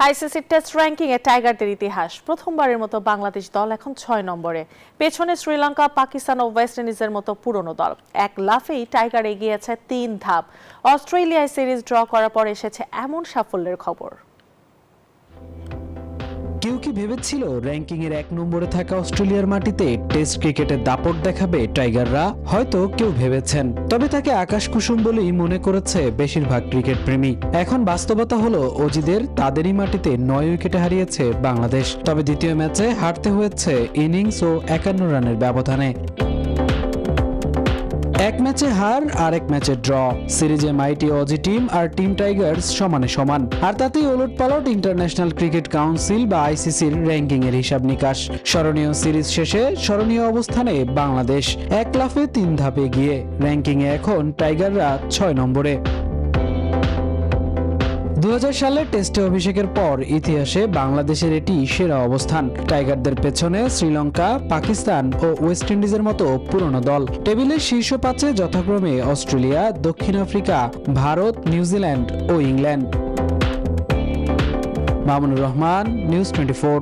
ICC test র্যাঙ্কিংয়ে টাইগারদের ইতিহাস। প্রথমবারের মতো বাংলাদেশ দল এখন 6 নম্বরে। পেছনে শ্রীলঙ্কা, পাকিস্তান ও ওয়েস্ট ইন্ডিজের মতো পুরনো দল। এক লাফেই টাইগার এগিয়েছে 3 ধাপ। অস্ট্রেলিয়ায় সিরিজ ড্র করার পর এসেছে এমন সাফল্যের খবর। কেউ কি ভেবেছিল র্যাঙ্কিং এর 1 নম্বরে থাকা অস্ট্রেলিয়ার মাটিতে টেস্ট ক্রিকেটে দাপট দেখাবে টাইগাররা? হয়তো কেউ ভেবেছেন, তবে তাকে আকাশ কুসুম বলেই মনে করেছে বেশিরভাগ ক্রিকেট প্রেমী। এখন বাস্তবতা হলো অজিদের তাদেরই মাটিতে 9 উইকেটে হারিয়েছে বাংলাদেশ। তবে দ্বিতীয় ম্যাচে হারতে হয়েছে ইনিংস ও 51 রানের ব্যবধানে। এক ম্যাচে হার আর এক ম্যাচে ড্র। সিরিজে মাইটি অজি টিম আর টিম টাইগার্স সমানে সমান। আর তাতেই ওলটপালট ইন্টারন্যাশনাল ক্রিকেট কাউন্সিল বা আইসিসির র্যাঙ্কিং এর হিসাব নিকাশ। স্মরণীয় সিরিজ শেষে স্মরণীয় অবস্থানে বাংলাদেশ। এক লাফে 3 ধাপে গিয়ে র্যাঙ্কিং এ এখন টাইগাররা 6 নম্বরে। 2000 সালে টেস্টে অভিষেকের পর ইতিহাসে বাংলাদেশের এটি সেরা অবস্থান। টাইগারদের পেছনে শ্রীলঙ্কা, পাকিস্তান ও ওয়েস্ট ইন্ডিজের মতো পুরনো দল। টেবিলের শীর্ষ 5-এ যথাক্রমে অস্ট্রেলিয়া, দক্ষিণ আফ্রিকা, ভারত, নিউজিল্যান্ড ও ইংল্যান্ড। মামুনুর রহমান, নিউজ 24।